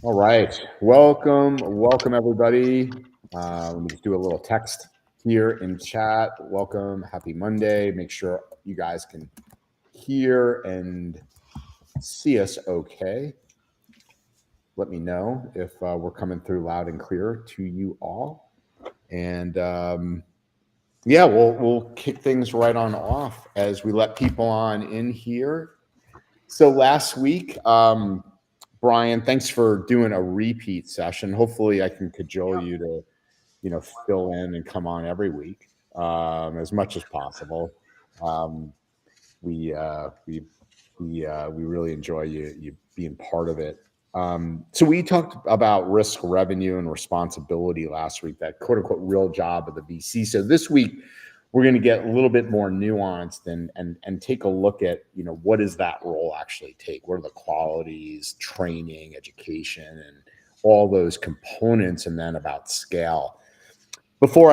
All right. Welcome everybody. Let me just do a little text here in chat. Welcome. Happy Monday. Make sure you guys can hear and see us okay. Let me know if we're coming through loud and clear to you all. And yeah, we'll kick things right on off as we let people on in here. So last week, Brian, thanks for doing a repeat session. Hopefully, I can cajole you to, fill in and come on every week as much as possible. Um, we really enjoy you being part of it. So we talked about risk, revenue, and responsibility last week. That quote unquote real job of the VC. So this week we're going to get a little bit more nuanced and take a look at what does that role actually take? What are the qualities, training, education, and all those components, and then about scale. Before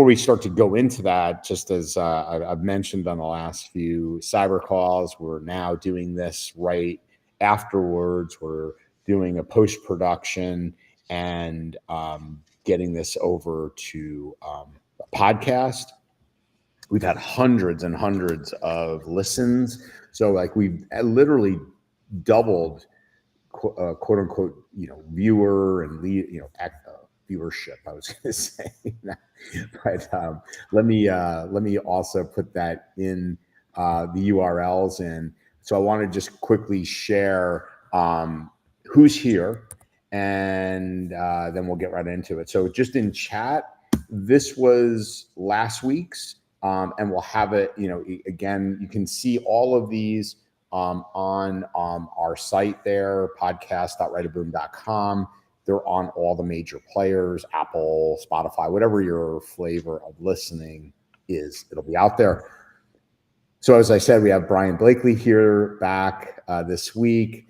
we start to go into that, just as I've mentioned on the last few cyber calls, we're now doing this right afterwards. We're doing a post production and getting this over to a podcast. We've had hundreds and hundreds of listens, so like we've literally doubled quote unquote viewer and viewership. I was going to say that, but let me also put that in the URLs in. So I want to just quickly share who's here, and then we'll get right into it. So just in chat, this was last week's, and we'll have it. Again, you can see all of these on our site there, podcast.writeaboom.com. They're on all the major players, Apple, Spotify, whatever your flavor of listening is, it'll be out there. So as I said, we have Brian Blakely here back this week,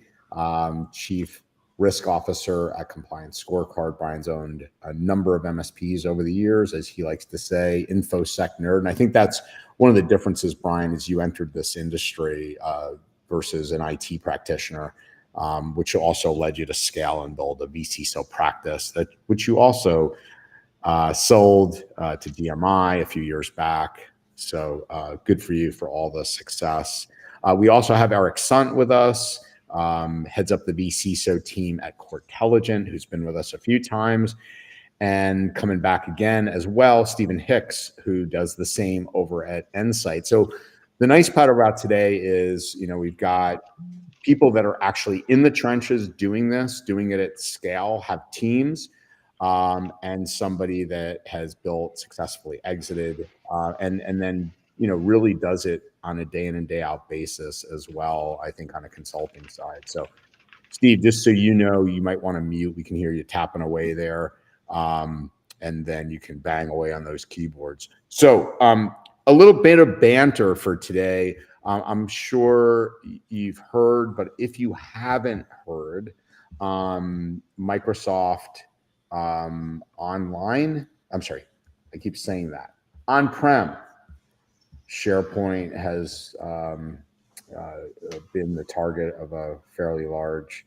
Chief Risk Officer at Compliance Scorecard. Brian's owned a number of MSPs over the years, as he likes to say, InfoSec nerd. And I think that's one of the differences, Brian, is you entered this industry versus an IT practitioner, which also led you to scale and build a vCISO practice, which you also sold to DMI a few years back. So good for you for all the success. We also have Eric Sunt with us, heads up the vCISO team at Courtelligent, who's been with us a few times. And coming back again as well, Stephen Hicks, who does the same over at Ensight. So the nice part about today is, we've got people that are actually in the trenches doing this, doing it at scale, have teams, and somebody that has built, successfully exited, and then really does it on a day in and day out basis as well, I think, on a consulting side. So Steve, just so you know, you might want to mute. We can hear you tapping away there, and then you can bang away on those keyboards. So a little bit of banter for today. I'm sure you've heard, but if you haven't heard, Microsoft online, I'm sorry, I keep saying that, on-prem, SharePoint has been the target of a fairly large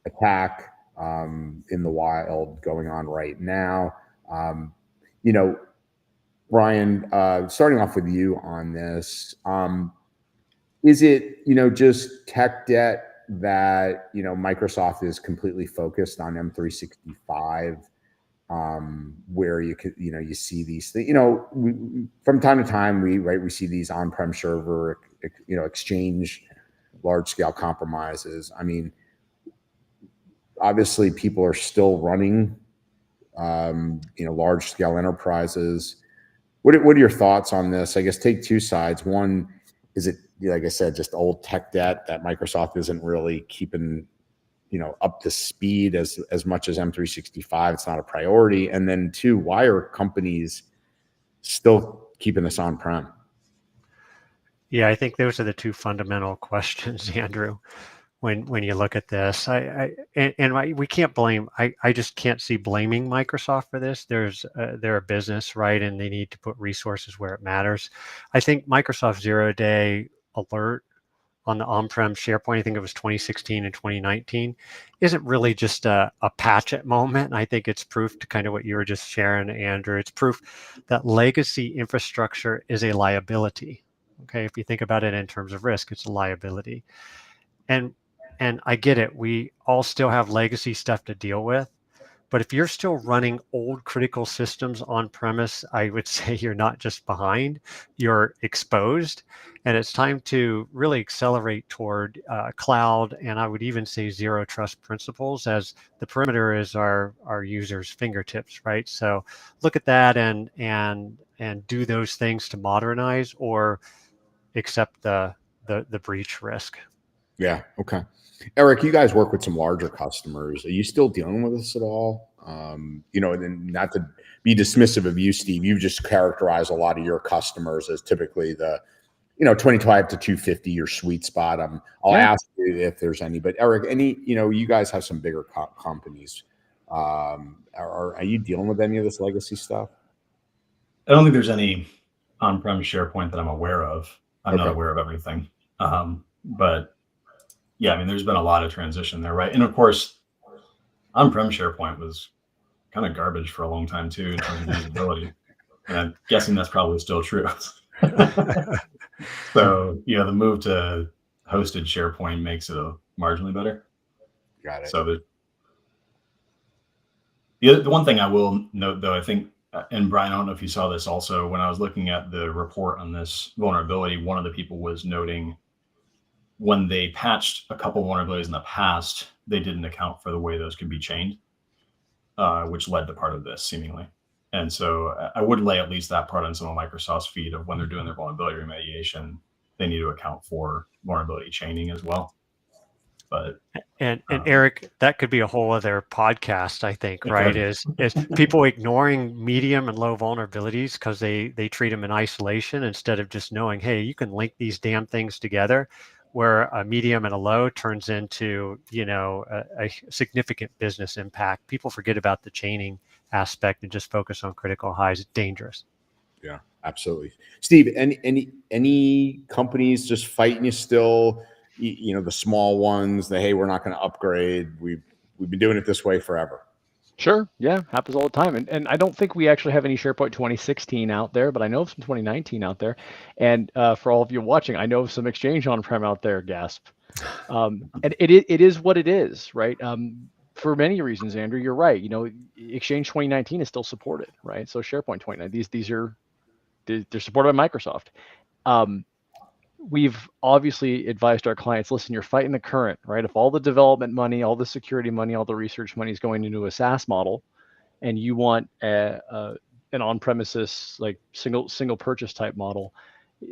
attack in the wild going on right now. Brian, starting off with you on this, is it just tech debt that Microsoft is completely focused on M365, where you could you see these things, from time to time we see these on-prem server exchange large scale compromises. I mean, obviously people are still running large scale enterprises. What are your thoughts on this? I guess take two sides. One, is it, like I said, just old tech debt that Microsoft isn't really keeping, up to speed as much as M365? It's not a priority. And then two, why are companies still keeping this on-prem? Yeah, I think those are the two fundamental questions, Andrew. When you look at this, we can't blame. I just can't see blaming Microsoft for this. They're a business, right, and they need to put resources where it matters. I think Microsoft zero-day alert on the on-prem SharePoint, I think it was 2016 and 2019, isn't really just a patch at moment. I think it's proof to kind of what you were just sharing, Andrew. It's proof that legacy infrastructure is a liability. Okay, if you think about it in terms of risk, it's a liability. And I get it. We all still have legacy stuff to deal with. But if you're still running old critical systems on premise, I would say you're not just behind, you're exposed. And it's time to really accelerate toward cloud. And I would even say zero trust principles, as the perimeter is our users' fingertips, right? So look at that and do those things to modernize or accept the breach risk. Yeah. Okay. Eric, you guys work with some larger customers. Are you still dealing with this at all? And not to be dismissive of you, Steve, you just characterize a lot of your customers as typically the, 25 to 250, your sweet spot. I'll ask you if there's any, but Eric, you guys have some bigger companies. Are you dealing with any of this legacy stuff? I don't think there's any on-prem SharePoint that I'm aware of. I'm not aware of everything. But yeah, I mean, there's been a lot of transition there, right? And of course, on-prem SharePoint was kind of garbage for a long time too in terms of usability. And I'm guessing that's probably still true. So, the move to hosted SharePoint makes it marginally better. Got it. So the one thing I will note, though, I think, and Brian, I don't know if you saw this also, when I was looking at the report on this vulnerability, one of the people was noting when they patched a couple vulnerabilities in the past, they didn't account for the way those could be chained, which led to part of this seemingly. And so I would lay at least that part on some of Microsoft's feed of when they're doing their vulnerability remediation, they need to account for vulnerability chaining as well. But and Eric, that could be a whole other podcast, I think, right? Is people ignoring medium and low vulnerabilities because they treat them in isolation instead of just knowing, hey, you can link these damn things together, where a medium and a low turns into, a significant business impact. People forget about the chaining aspect and just focus on critical highs. It's dangerous. Yeah, absolutely. Steve, any companies just fighting you still? The small ones, hey, we're not going to upgrade. We've been doing it this way forever. Sure. Yeah. Happens all the time. And I don't think we actually have any SharePoint 2016 out there, but I know of some 2019 out there. And for all of you watching, I know of some Exchange on-prem out there, gasp. And it is what it is, right? For many reasons, Andrew, you're right. Exchange 2019 is still supported, right? So SharePoint 2019, they're supported by Microsoft. We've obviously advised our clients, listen, you're fighting the current, right? If all the development money, all the security money, all the research money is going into a SaaS model, and you want an on-premises like single purchase type model,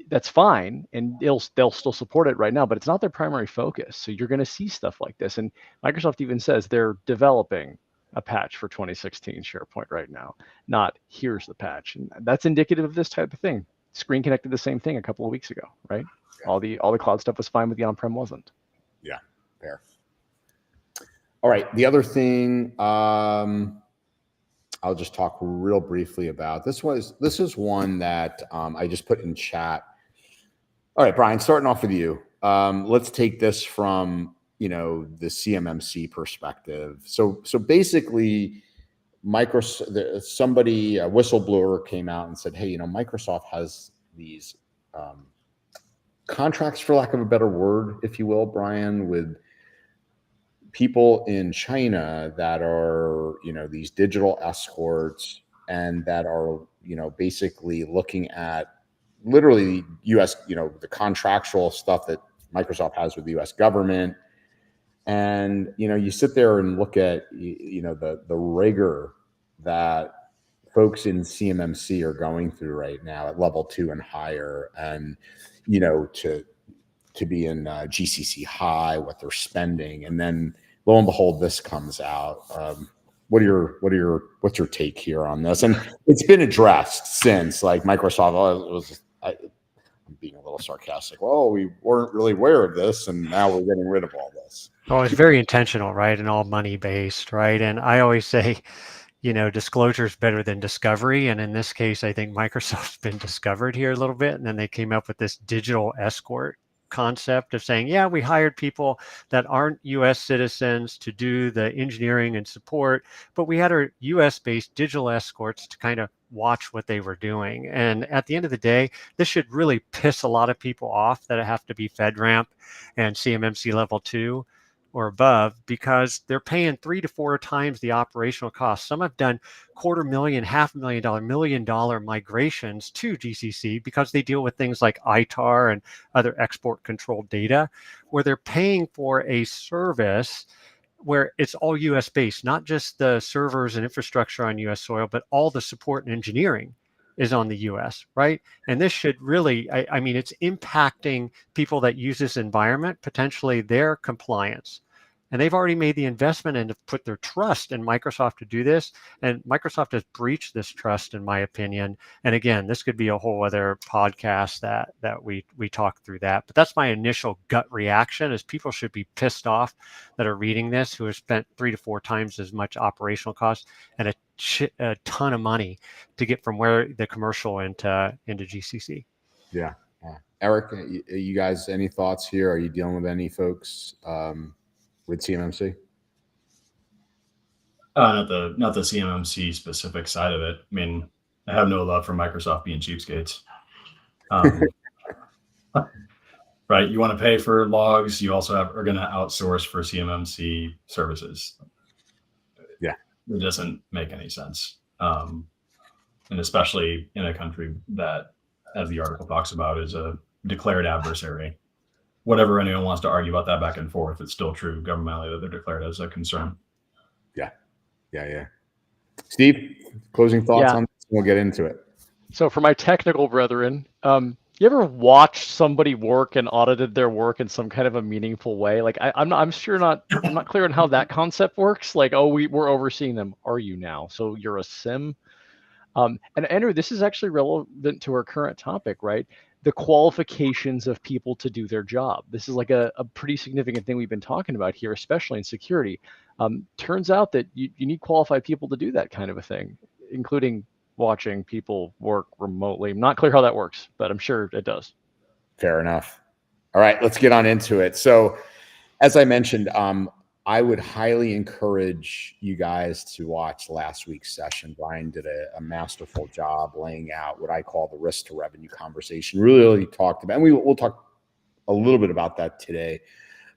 that's fine, and they'll still support it right now, but it's not their primary focus. So you're going to see stuff like this, and Microsoft even says they're developing a patch for 2016 SharePoint right now, not here's the patch, and that's indicative of this type of thing. Screen Connected the same thing a couple of weeks ago, right? Yeah. All the cloud stuff was fine, but the on-prem wasn't. Yeah, fair. All right, the other thing I'll just talk real briefly about. This is one that I just put in chat. All right, Brian, starting off with you. Let's take this from the CMMC perspective. So basically, a whistleblower came out and said, hey, Microsoft has these contracts, for lack of a better word, if you will, Brian, with people in China that are, these digital escorts, and that are, basically looking at literally US, the contractual stuff that Microsoft has with the US government. And, you sit there and look at, the rigor that folks in CMMC are going through right now at level 2 and higher, and, to be in GCC high, what they're spending. And then lo and behold, this comes out. What's your take here on this? And it's been addressed since, like, Microsoft, I'm being a little sarcastic. Well, we weren't really aware of this, and now we're getting rid of all this. Well, it's very intentional, right? And all money based, right? And I always say, disclosure is better than discovery. And in this case, I think Microsoft's been discovered here a little bit. And then they came up with this digital escort concept of saying, yeah, we hired people that aren't US citizens to do the engineering and support, but we had our US based digital escorts to kind of watch what they were doing. And at the end of the day, this should really piss a lot of people off that have to be FedRAMP and CMMC level 2 or above, because they're paying 3 to 4 times the operational cost. Some have done $250,000, $500,000, $1 million migrations to GCC because they deal with things like ITAR and other export controlled data, where they're paying for a service where it's all US based, not just the servers and infrastructure on US soil, but all the support and engineering is on the US, right? And this should really, I mean, it's impacting people that use this environment, potentially their compliance. And they've already made the investment and have put their trust in Microsoft to do this. And Microsoft has breached this trust, in my opinion. And again, this could be a whole other podcast that we talk through that. But that's my initial gut reaction, is people should be pissed off that are reading this, who have spent 3 to 4 times as much operational cost and a ton of money to get from where the commercial into GCC. Yeah. Eric, you guys, any thoughts here? Are you dealing with any folks with CMMC? Not the CMMC specific side of it. I mean, I have no love for Microsoft being cheapskates. Right? You want to pay for logs. You also are going to outsource for CMMC services. Yeah, it doesn't make any sense, and especially in a country that, as the article talks about, is a declared adversary. Whatever anyone wants to argue about that back and forth, it's still true governmentally that they're declared as a concern. Yeah. Steve, closing thoughts on this? We'll get into it. So for my technical brethren, you ever watched somebody work and audited their work in some kind of a meaningful way? Like I'm not clear on how that concept works. Like, oh, we're overseeing them. Are you now? So you're a SIM? And Andrew, this is actually relevant to our current topic, right? The qualifications of people to do their job. This is like a pretty significant thing we've been talking about here, especially in security. Turns out that you need qualified people to do that kind of a thing, including watching people work remotely. I'm not clear how that works, but I'm sure it does. Fair enough. All right, let's get on into it. So, as I mentioned, I would highly encourage you guys to watch last week's session. Brian did a masterful job laying out what I call the risk to revenue conversation. Really talked about, and we'll talk a little bit about that today.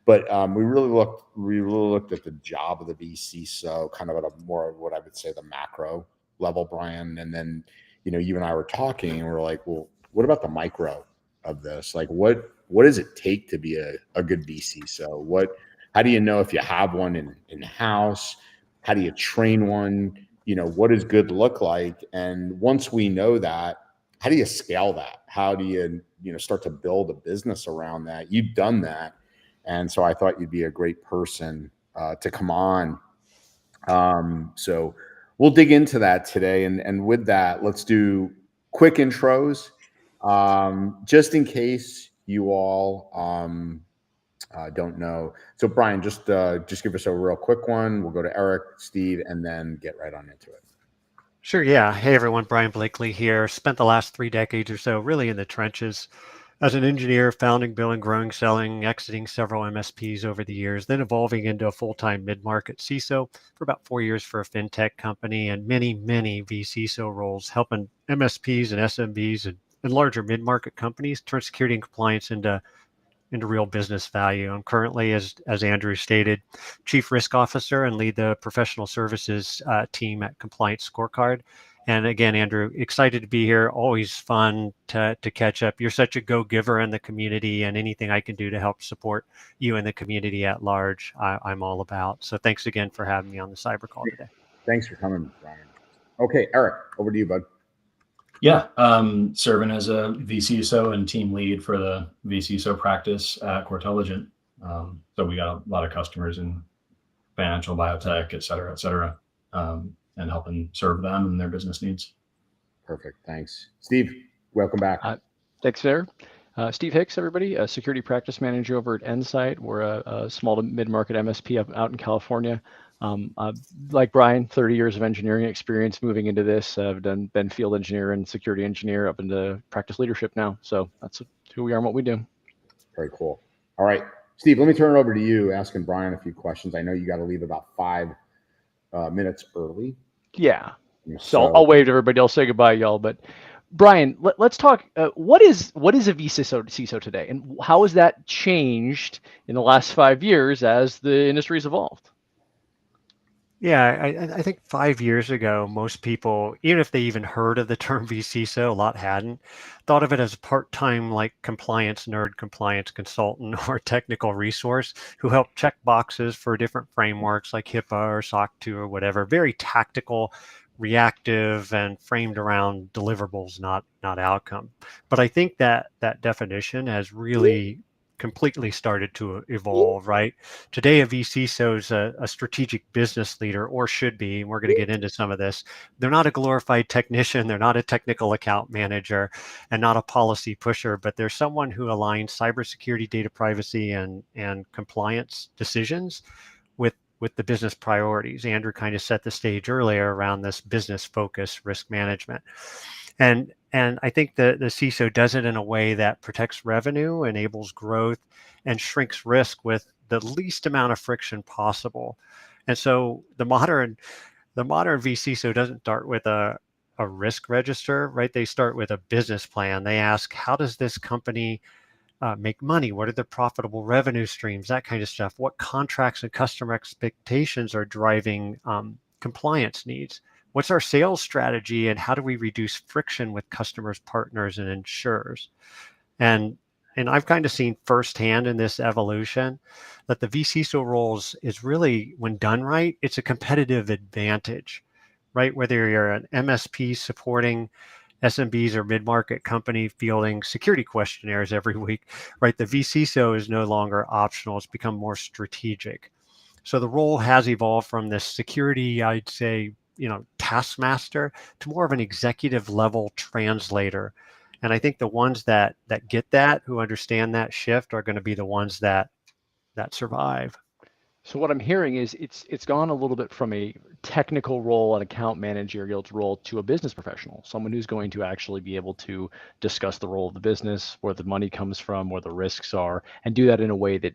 But we really looked at the job of the vCISO, kind of at a more what I would say the macro level, Brian. And then, you and I were talking, and we're like, well, what about the micro of this? Like, what does it take to be a good vCISO? How do you know if you have one in house? How do you train one? What does good look like? And once we know that, how do you scale that? How do you start to build a business around that? You've done that. And so I thought you'd be a great person to come on. So we'll dig into that today. And with that, let's do quick intros, just in case you all don't know. So Brian, just give us a real quick one. We'll go to Eric, Steve, and then get right on into it. Sure, yeah. Hey everyone, Brian Blakely here. Spent the last 3 decades or so really in the trenches as an engineer, founding, building, growing, selling, exiting several MSPs over the years, then evolving into a full-time mid-market CISO for about 4 years for a fintech company, and many vCISO roles, helping MSPs and SMBs and larger mid-market companies turn security and compliance into real business value. I'm currently, as Andrew stated, Chief Risk Officer and lead the professional services team at Compliance Scorecard. And again, Andrew, excited to be here. Always fun to catch up. You're such a go-giver in the community, and anything I can do to help support you and the community at large, I'm all about. So thanks again for having me on the CyberCall today. Thanks for coming, Brian. Okay, Eric, over to you, bud. Yeah, serving as a vCISO and team lead for the vCISO practice at Cortelligent. So we got a lot of customers in financial, biotech, et cetera, and helping serve them and their business needs. Perfect. Thanks. Steve, welcome back. Thanks, there. Steve Hicks, everybody, a security practice manager over at Ensight. We're a small to mid-market MSP out in California. Like Brian, 30 years of engineering experience moving into this. I've been field engineer and security engineer up into practice leadership now. So that's who we are and what we do. Very cool. All right, Steve, let me turn it over to you, asking Brian a few questions. I know you got to leave about 5 minutes early. Yeah. So I'll wave to everybody. I'll say goodbye, y'all. But Brian, let's talk. What is a vCISO today, and how has that changed in the last 5 years as the industry's evolved? Yeah, I think 5 years ago, most people, even if they even heard of the term vCISO, a lot hadn't, thought of it as a part-time like compliance nerd, compliance consultant, or technical resource who helped check boxes for different frameworks like HIPAA or SOC 2 or whatever. Very tactical, reactive, and framed around deliverables, not outcome. But I think that definition has really completely started to evolve, right? Today, a vCISO is a strategic business leader, or should be, and we're going to get into some of this. They're not a glorified technician, they're not a technical account manager, and not a policy pusher, but they're someone who aligns cybersecurity, data privacy, and compliance decisions with the business priorities. Andrew kind of set the stage earlier around this business focus risk management. And I think the CISO does it in a way that protects revenue, enables growth, and shrinks risk with the least amount of friction possible. And so the modern vCISO doesn't start with a risk register, right? They start with a business plan. They ask, how does this company make money? What are the profitable revenue streams? That kind of stuff. What contracts and customer expectations are driving compliance needs? What's our sales strategy, and how do we reduce friction with customers, partners, and insurers? And I've kind of seen firsthand in this evolution that the vCISO roles is really, when done right, it's a competitive advantage, right? Whether you're an MSP supporting SMBs or mid-market company fielding security questionnaires every week, right? The vCISO is no longer optional. It's become more strategic. So the role has evolved from this security, I'd say, taskmaster to more of an executive level translator. And I think the ones that get that, who understand that shift, are going to be the ones that survive. So what I'm hearing is it's gone a little bit from a technical role, an account managerial role, to a business professional, someone who's going to actually be able to discuss the role of the business, where the money comes from, where the risks are, and do that in a way that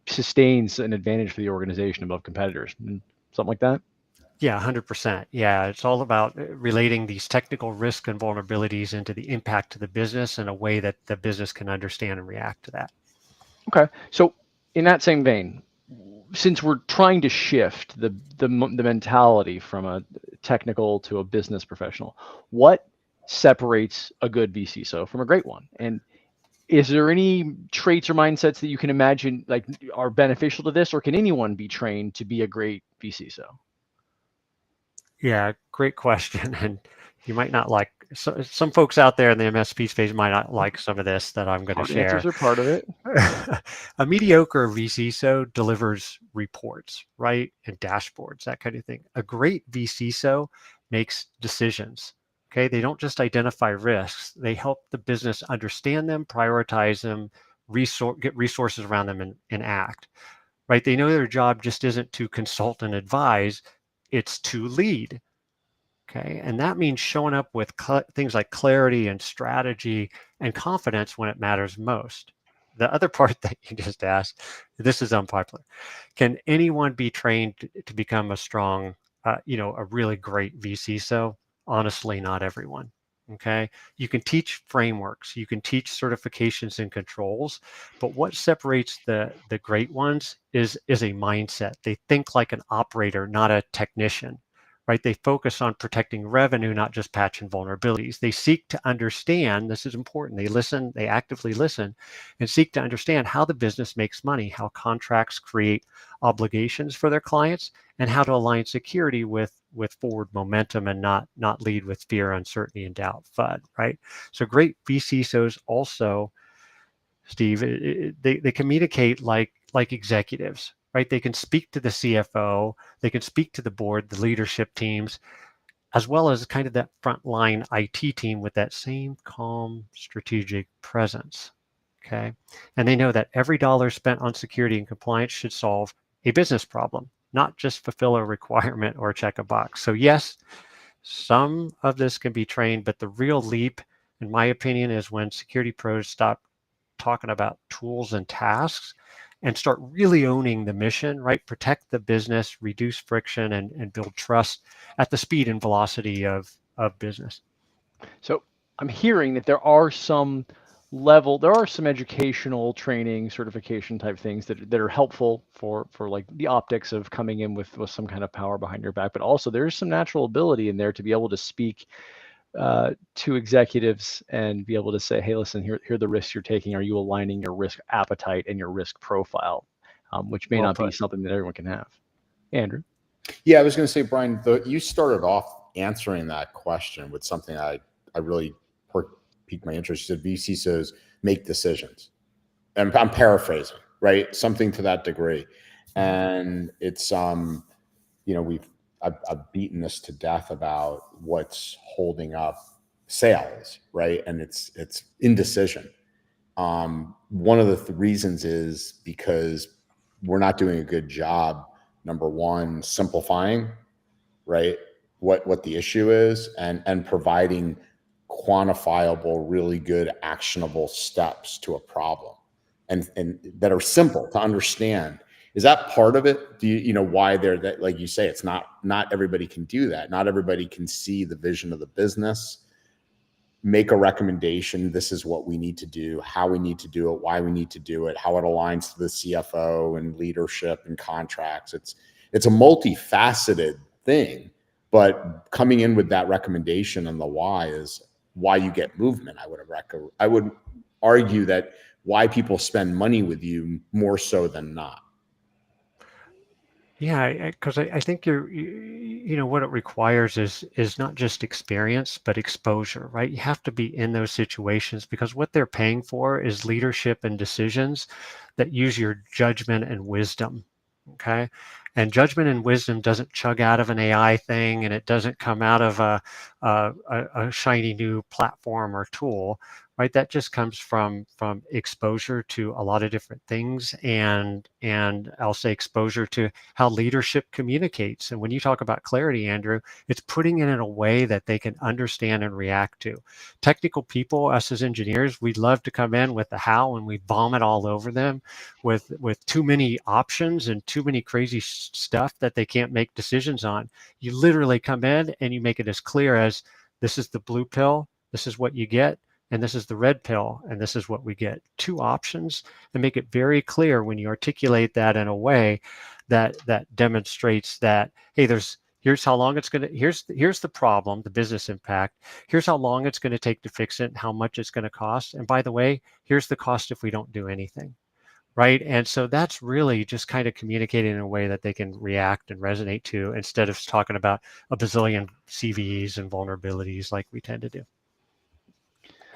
sustains an advantage for the organization above competitors. Something like that? Yeah, 100%. Yeah, it's all about relating these technical risks and vulnerabilities into the impact to the business in a way that the business can understand and react to that. Okay. So in that same vein, since we're trying to shift the mentality from a technical to a business professional, what separates a good vCISO from a great one? And is there any traits or mindsets that you can imagine like are beneficial to this, or can anyone be trained to be a great vCISO? Yeah, great question. And you might not like, some folks out there in the MSP space might not like some of this that I'm going to share. Answers are part of it. A mediocre vCISO delivers reports, right? And dashboards, that kind of thing. A great vCISO makes decisions. Okay. They don't just identify risks. They help the business understand them, prioritize them, get resources around them, and act. Right. They know their job just isn't to consult and advise, it's to lead. Okay. And that means showing up with things like clarity and strategy and confidence when it matters most. The other part that you just asked, this is unpopular. Can anyone be trained to become a strong, a really great vCISO? Honestly, not everyone. Okay. You can teach frameworks, you can teach certifications and controls, but what separates the great ones is a mindset. They think like an operator, not a technician. Right? They focus on protecting revenue, not just patching vulnerabilities. They seek to understand, this is important, they listen, they actively listen, and seek to understand how the business makes money, how contracts create obligations for their clients, and how to align security with forward momentum and not lead with fear, uncertainty, and doubt, FUD, right? So great vCISOs also, Steve, they communicate like executives, right? They can speak to the CFO, they can speak to the board, the leadership teams, as well as kind of that frontline IT team with that same calm strategic presence. Okay. And they know that every dollar spent on security and compliance should solve a business problem, not just fulfill a requirement or check a box. So yes, some of this can be trained, but the real leap, in my opinion, is when security pros stop talking about tools and tasks and start really owning the mission, right? Protect the business, reduce friction, and build trust at the speed and velocity of business. So I'm hearing that there are some educational training, certification type things that are helpful for like the optics of coming in with some kind of power behind your back, but also there's some natural ability in there to be able to speak to executives and be able to say, hey, listen, here are the risks you're taking. Are you aligning your risk appetite and your risk profile, which may not be something that everyone can have. Andrew? Yeah, I was going to say, Brian, you started off answering that question with something I really piqued my interest. You said vCISOs make decisions. And I'm paraphrasing, right? Something to that degree. And it's, I've beaten this to death about what's holding up sales, right? And it's indecision. One of the reasons is because we're not doing a good job, number one, simplifying, right, what the issue is, and providing quantifiable, really good, actionable steps to a problem, and that are simple to understand. Is that part of it? Do you know why that, like you say, it's not everybody can do that. Not everybody can see the vision of the business, make a recommendation. This is what we need to do, how we need to do it, why we need to do it, how it aligns to the CFO and leadership and contracts. It's a multifaceted thing, but coming in with that recommendation and the why is why you get movement. I would argue that why people spend money with you more so than not. Yeah, because I think what it requires is not just experience, but exposure, right? You have to be in those situations because what they're paying for is leadership and decisions that use your judgment and wisdom. Okay. And judgment and wisdom doesn't chug out of an AI thing, and it doesn't come out of a shiny new platform or tool, right? That just comes from exposure to a lot of different things, and I'll say exposure to how leadership communicates. And when you talk about clarity, Andrew, it's putting it in a way that they can understand and react to. Technical people, us as engineers, we love to come in with the how, and we bomb it all over them with too many options and too many crazy stuff that they can't make decisions on. You literally come in and you make it as clear as, this is the blue pill, this is what you get, and this is the red pill, and this is what we get. Two options, and make it very clear when you articulate that in a way that demonstrates that, hey, here's how long it's going to, here's the problem, the business impact, here's how long it's going to take to fix it, and how much it's going to cost, and by the way, here's the cost if we don't do anything. Right. And so that's really just kind of communicating in a way that they can react and resonate to, instead of talking about a bazillion CVEs and vulnerabilities like we tend to do.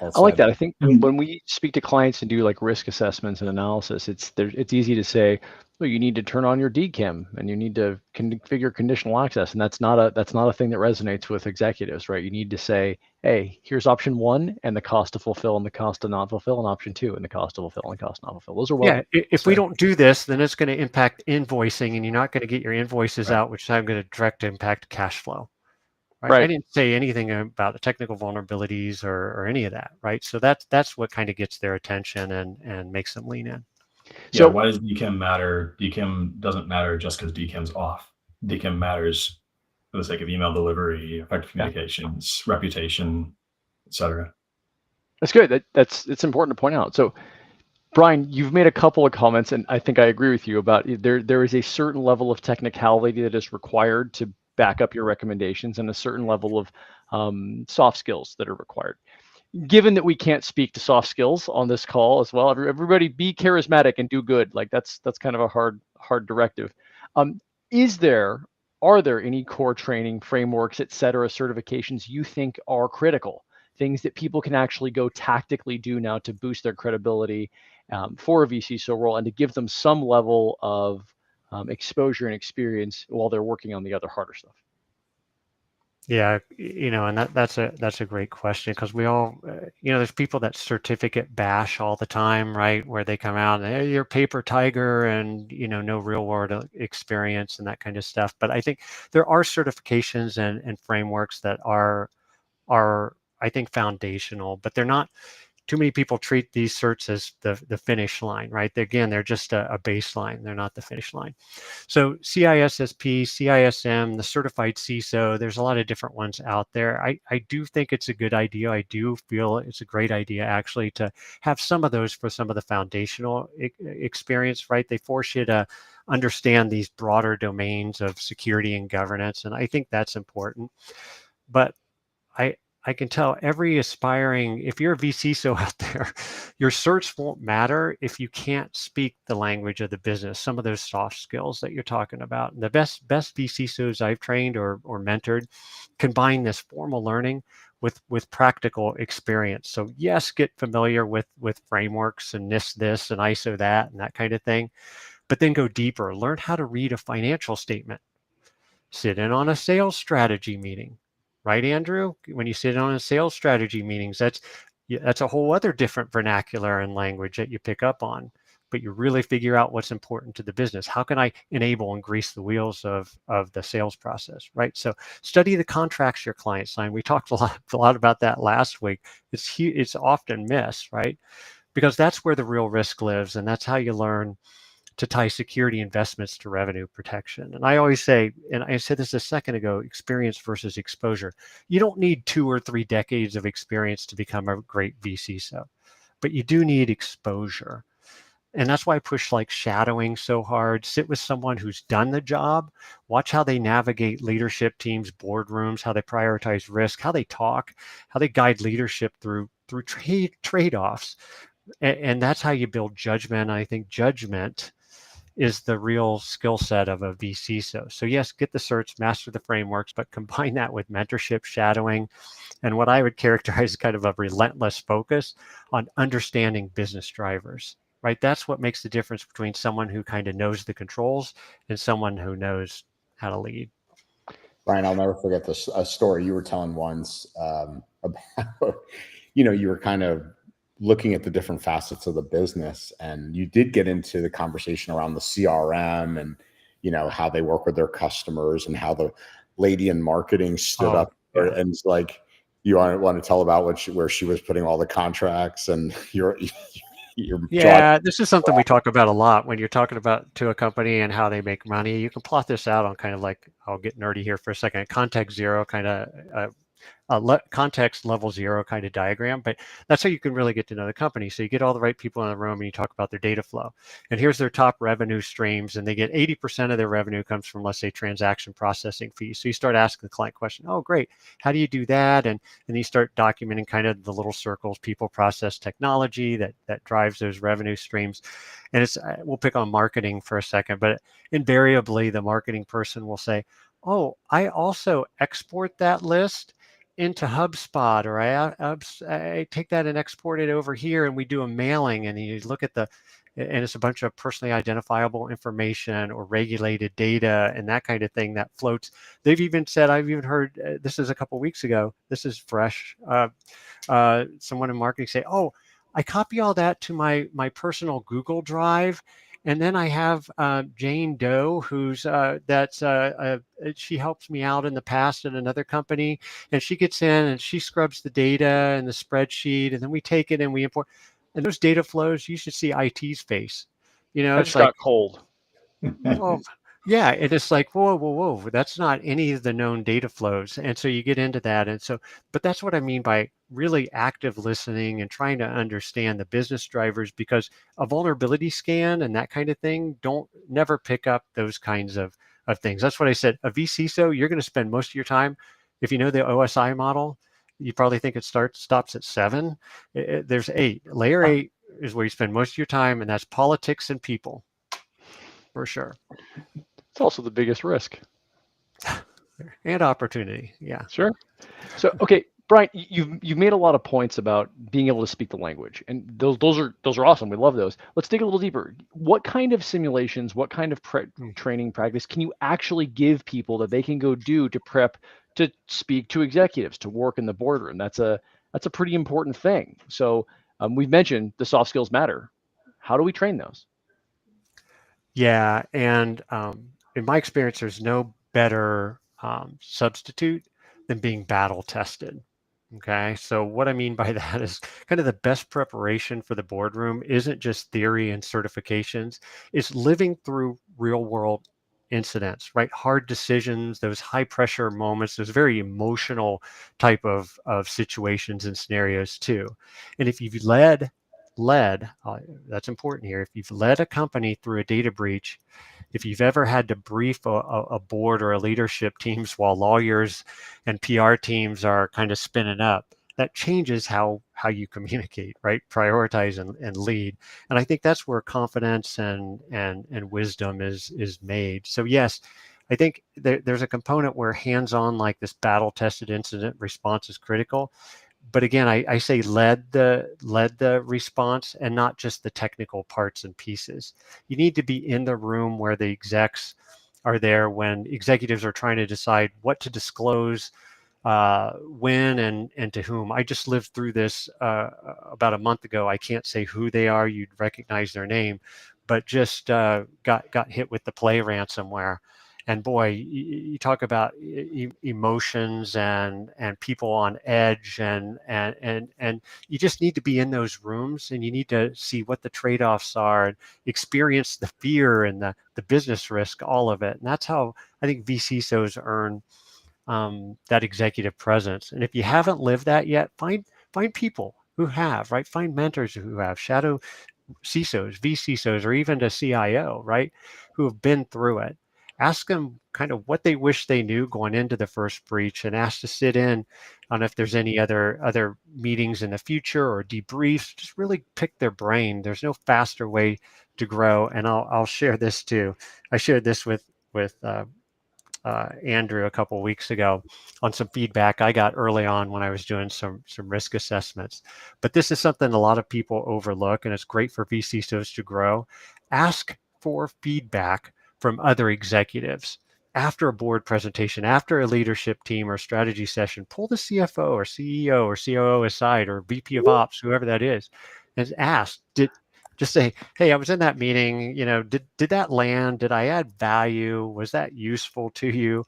I like that. I think when we speak to clients and do like risk assessments and analysis, it's easy to say, well, you need to turn on your DKIM and you need to configure conditional access, and that's not a thing that resonates with executives, right? You need to say, hey, here's option one and the cost to fulfill and the cost to not fulfill, and option two and the cost to fulfill and the cost to not fulfill. Those are if we don't do this, then it's going to impact invoicing, and you're not going to get your invoices out, which is going to direct impact cash flow. Right. I didn't say anything about the technical vulnerabilities or any of that, right? So that's what kind of gets their attention and makes them lean in. So why does DKIM matter? DKIM doesn't matter just because DKIM's off. DKIM matters for the sake of email delivery, effective communications, reputation, etc. That's good. It's important to point out. So, Brian, you've made a couple of comments, and I think I agree with you about there is a certain level of technicality that is required to back up your recommendations, and a certain level of soft skills that are required. Given that we can't speak to soft skills on this call as well, everybody be charismatic and do good. Like that's kind of a hard directive. Are there any core training frameworks, et cetera, certifications you think are critical? Things that people can actually go tactically do now to boost their credibility for a vCISO role, and to give them some level of exposure and experience while they're working on the other harder stuff? Yeah, and that's a great question, because we all, there's people that certificate bash all the time, right? Where they come out and, hey, you're paper tiger, and no real world experience and that kind of stuff. But I think there are certifications and frameworks that are I think foundational, but they're not too many people treat these certs as the finish line, right? Again, they're just a baseline. They're not the finish line. So CISSP, CISM, the certified CISO, there's a lot of different ones out there. I do think it's a good idea. I do feel it's a great idea actually to have some of those for some of the foundational experience, right? They force you to understand these broader domains of security and governance. And I think that's important. But I can tell every aspiring, if you're a vCISO out there, your certs won't matter if you can't speak the language of the business, some of those soft skills that you're talking about. And the best vCISOs I've trained or mentored combine this formal learning with practical experience. So yes, get familiar with frameworks and this and ISO that and that kind of thing, but then go deeper. Learn how to read a financial statement. Sit in on a sales strategy meeting. Right, Andrew? When you sit on a sales strategy meetings, that's a whole other different vernacular and language that you pick up on, but you really figure out what's important to the business. How can I enable and grease the wheels of the sales process, right? So study the contracts your clients sign. We talked a lot about that last week. It's often missed, right? Because that's where the real risk lives, and that's how you learn to tie security investments to revenue protection. And I always say, and I said this a second ago, experience versus exposure. You don't need 2 or 3 decades of experience to become a great vCISO, but you do need exposure. And that's why I push like shadowing so hard. Sit with someone who's done the job, watch how they navigate leadership teams, boardrooms, how they prioritize risk, how they talk, how they guide leadership through trade-offs. And that's how you build judgment. I think judgment is the real skill set of a vCISO. So yes, get the certs, master the frameworks, but combine that with mentorship, shadowing, and what I would characterize as kind of a relentless focus on understanding business drivers, right? That's what makes the difference between someone who kind of knows the controls and someone who knows how to lead. Brian, I'll never forget this a story you were telling once about, you were kind of looking at the different facets of the business, and you did get into the conversation around the CRM and how they work with their customers, and how the lady in marketing stood up there and it's like, you want to tell about where she was putting all the contracts, and you're this is something we talk about a lot when you're talking about to a company and how they make money. You can plot this out on kind of like, I'll get nerdy here for a second, context zero kind of context level 0 kind of diagram, but that's how you can really get to know the company. So you get all the right people in the room and you talk about their data flow. And here's their top revenue streams, and they get 80% of their revenue comes from, let's say, transaction processing fees. So you start asking the client question, oh, great, how do you do that? And you start documenting kind of the little circles, people, process, technology that drives those revenue streams. And we'll pick on marketing for a second, but invariably the marketing person will say, oh, I also export that list into HubSpot, or I take that and export it over here, and we do a mailing, and you look at and it's a bunch of personally identifiable information or regulated data and that kind of thing that floats. They've even said, I've even heard, this is a couple of weeks ago, this is fresh, someone in marketing say, oh, I copy all that to my personal Google Drive, and then I have Jane Doe, who's she helps me out in the past at another company, and she gets in and she scrubs the data and the spreadsheet, and then we take it and we import. And those data flows, you should see IT's face. It's like cold. Well, yeah, and it's like, whoa, that's not any of the known data flows. And so you get into that. And so, but that's what I mean by really active listening and trying to understand the business drivers, because a vulnerability scan and that kind of thing never pick up those kinds of things. That's what I said. A vCISO, you're going to spend most of your time, if you know the OSI model, you probably think it stops at 7. There's 8. Layer 8 is where you spend most of your time, and that's politics and people. For sure. It's also the biggest risk. And opportunity. Yeah. Sure. So, okay, Brian, you've made a lot of points about being able to speak the language, and those are awesome. We love those. Let's dig a little deeper. What kind of simulations, what kind of training practice can you actually give people that they can go do to prep to speak to executives, to work in the boardroom? That's a pretty important thing. So we've mentioned the soft skills matter. How do we train those? Yeah, and in my experience, there's no better substitute than being battle tested, Okay, so what I mean by that is kind of the best preparation for the boardroom isn't just theory and certifications, it's living through real world incidents, right? Hard decisions, those high pressure moments, those very emotional type of situations and scenarios too. And if you've led, that's important here, if you've led a company through a data breach, if you've ever had to brief a board or a leadership teams while lawyers and PR teams are kind of spinning up, that changes how you communicate, right? Prioritize and lead. And I think that's where confidence and wisdom is made. So yes, I think there's a component where hands-on, like this battle-tested incident response, is critical. But again, I say led the response and not just the technical parts and pieces. You need to be in the room where the execs are there when executives are trying to decide what to disclose, when and to whom. I just lived through this about a month ago. I can't say who they are. You'd recognize their name, but just got hit with the play ransomware. And boy, you talk about emotions and people on edge, and you just need to be in those rooms, and you need to see what the trade-offs are and experience the fear and the business risk, all of it. And that's how I think vCISOs earn that executive presence. And if you haven't lived that yet, find people who have, right? Find mentors who have, shadow CISOs, vCISOs, or even a CIO, right? Who have been through it. Ask them kind of what they wish they knew going into the first breach, and ask to sit in on if there's any other meetings in the future or debriefs. Just really pick their brain. There's no faster way to grow. And I'll share this too. I shared this with Andrew a couple of weeks ago on some feedback I got early on when I was doing some risk assessments. But this is something a lot of people overlook, and it's great for vCISOs to grow. Ask for feedback from other executives. After a board presentation, after a leadership team or strategy session, pull the CFO or CEO or COO aside, or VP of Ops, whoever that is, and ask, just say, hey, I was in that meeting, did that land? Did I add value? Was that useful to you?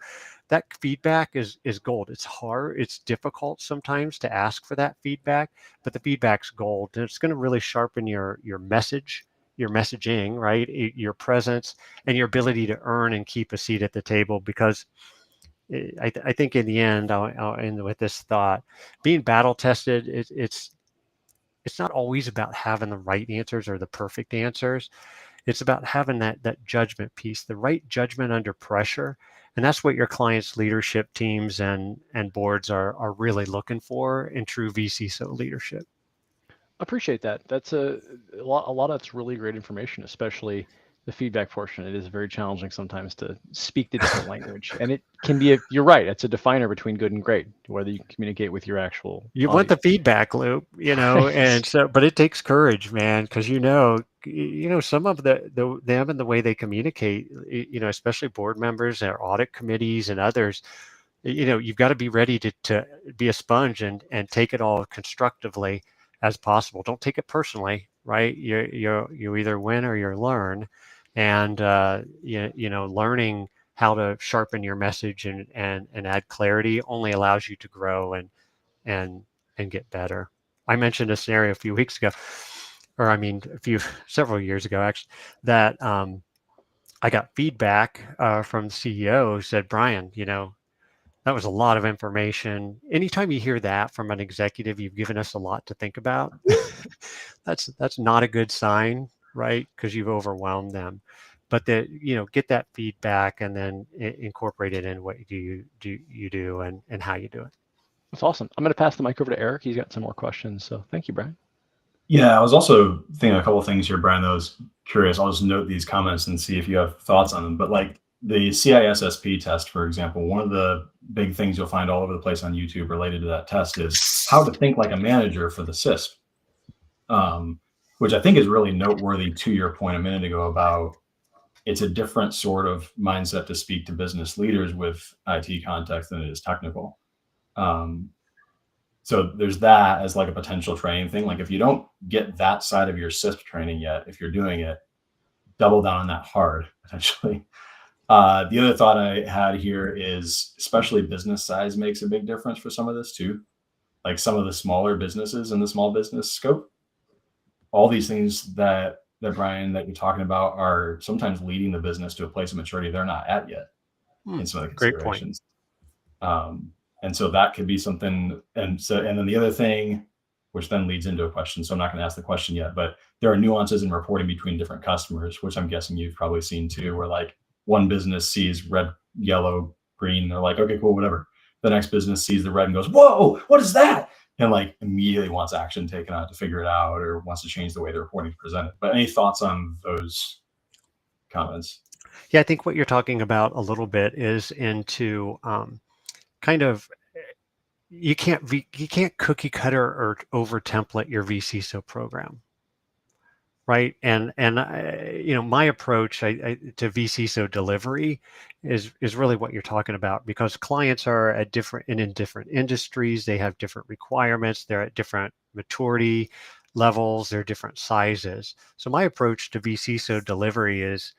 That feedback is gold. It's hard, it's difficult sometimes to ask for that feedback, but the feedback's gold. And it's going to really sharpen your message, your messaging, right? Your presence and your ability to earn and keep a seat at the table. Because I think in the end, I'll end with this thought: being battle tested, it's not always about having the right answers or the perfect answers. It's about having that judgment piece, the right judgment under pressure. And that's what your clients' leadership teams and boards are really looking for in true vCISO leadership. Appreciate that. That's a lot. A lot of that's really great information, especially the feedback portion. It is very challenging sometimes to speak the different language, and it can be. You're right. It's a definer between good and great, whether you can communicate with your actual. You want the audience. feedback loop, and so, but it takes courage, man, because some of them and the way they communicate, especially board members or audit committees and others, you've got to be ready to be a sponge and take it all constructively as possible. Don't take it personally, right? You either win or you learn, and learning how to sharpen your message and add clarity only allows you to grow and get better. I mentioned a scenario a few weeks ago, or I mean, several years ago actually, that I got feedback from the CEO who said, Brian, that was a lot of information. Anytime you hear that from an executive, you've given us a lot to think about. That's not a good sign, right? Because you've overwhelmed them. But get that feedback and then incorporate it in what you do and how you do it. That's awesome. I'm going to pass the mic over to Eric. He's got some more questions. So thank you, Brian. Yeah, I was also thinking a couple of things here, Brian, that I was curious. I'll just note these comments and see if you have thoughts on them. But like the CISSP test, for example, one of the big things you'll find all over the place on YouTube related to that test is how to think like a manager for the CISP, which I think is really noteworthy to your point a minute ago about it's a different sort of mindset to speak to business leaders with IT context than it is technical. So there's that as like a potential training thing. Like if you don't get that side of your CISP training yet, if you're doing it, double down on that hard potentially. The other thought I had here is especially business size makes a big difference for some of this too. like some of the smaller businesses in the small business scope. All these things that Brian, that you're talking about are sometimes leading the business to a place of maturity they're not at yet in some of the Great point. considerations. And so that could be something. And then the other thing, which then leads into a question, so I'm not going to ask the question yet, but there are nuances in reporting between different customers, which I'm guessing you've probably seen too, where like one business sees red, yellow, green, they're like, okay, cool, whatever. The next business sees the red and goes, whoa, what is that? And like immediately wants action taken on to figure it out, or wants to change the way the reporting is presented. But any thoughts on those comments? Yeah, I think what you're talking about a little bit is into kind of, you can't cookie cutter or over template your vCISO program, right? And my approach to vCISO delivery is really what you're talking about, because clients are at in different industries, they have different requirements, they're at different maturity levels, they're different sizes. So my approach to vCISO delivery is,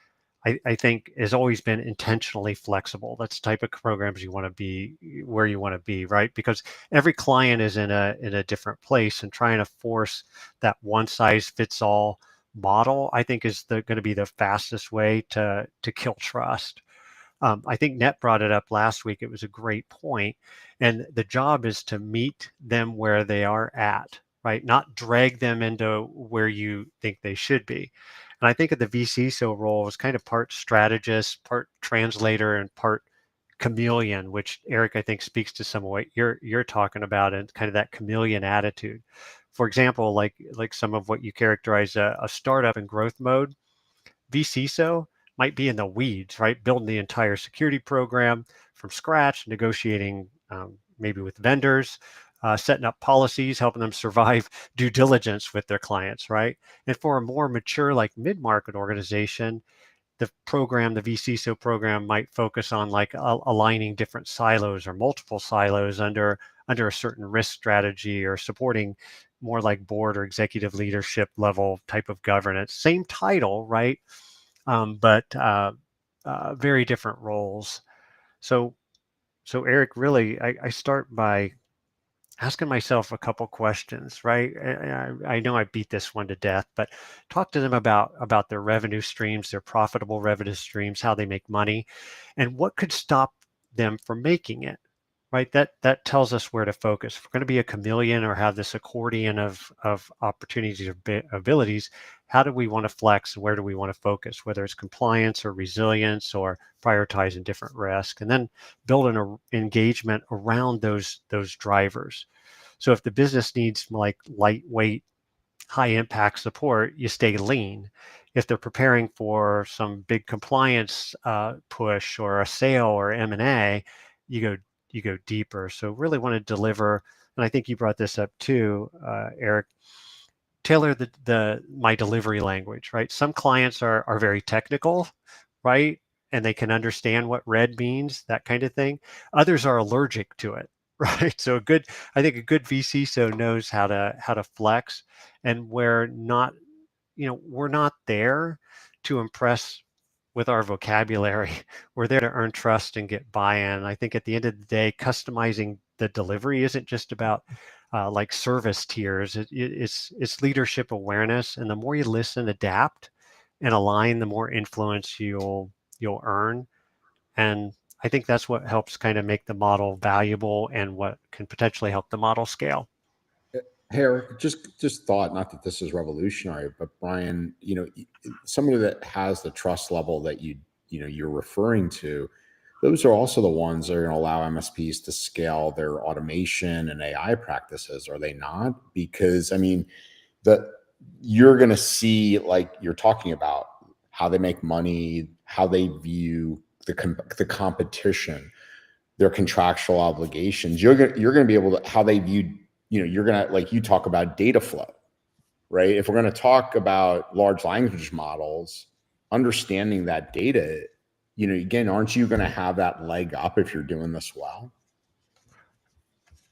I think, has always been intentionally flexible. That's the type of programs you want to be, where you want to be, right? Because every client is in a different place, and trying to force that one size fits all model, I think, is going to be the fastest way to kill trust. I think Net brought it up last week. It was a great point. And the job is to meet them where they are at, right? Not drag them into where you think they should be. And I think of the vCISO role as kind of part strategist, part translator, and part chameleon, which Eric, I think, speaks to some of what you're talking about, and kind of that chameleon attitude. For example, like some of what you characterize a startup in growth mode, vCISO might be in the weeds, right? Building the entire security program from scratch, negotiating maybe with vendors, setting up policies, helping them survive due diligence with their clients, right? And for a more mature, like mid-market organization, the vCISO program might focus on like aligning different silos or multiple silos under a certain risk strategy, or supporting more like board or executive leadership level type of governance. Same title, right? But very different roles. So Eric, really, I start by asking myself a couple questions, right? I know I beat this one to death, but talk to them about their revenue streams, their profitable revenue streams, how they make money, and what could stop them from making it, right? That tells us where to focus. If we're going to be a chameleon or have this accordion of opportunities or abilities, how do we want to flex, and where do we want to focus, whether it's compliance or resilience or prioritizing different risk, and then build an engagement around those drivers. So if the business needs like lightweight, high impact support, you stay lean. If they're preparing for some big compliance push or a sale or M&A, you go deeper. So really want to deliver, and I think you brought this up too, Eric, tailor my delivery language, right? Some clients are very technical, right? And they can understand what red means, that kind of thing. Others are allergic to it, right? So I think a good vCISO knows how to flex, and we're not there to impress with our vocabulary. We're there to earn trust and get buy-in. I think at the end of the day, customizing the delivery isn't just about like service tiers. It's leadership awareness, and the more you listen, adapt, and align, the more influence you'll earn. And I think that's what helps kind of make the model valuable, and what can potentially help the model scale. Hey, Eric, just thought, not that this is revolutionary, but Brian, somebody that has the trust level that you're referring to, those are also the ones that are going to allow MSPs to scale their automation and AI practices, are they not? Because I mean, you're going to see, like you're talking about, how they make money, how they view the competition, their contractual obligations. You're going to be able to, how they view, you're going to, like you talk about data flow, right? If we're going to talk about large language models, understanding that data, again, aren't you going to have that leg up if you're doing this well?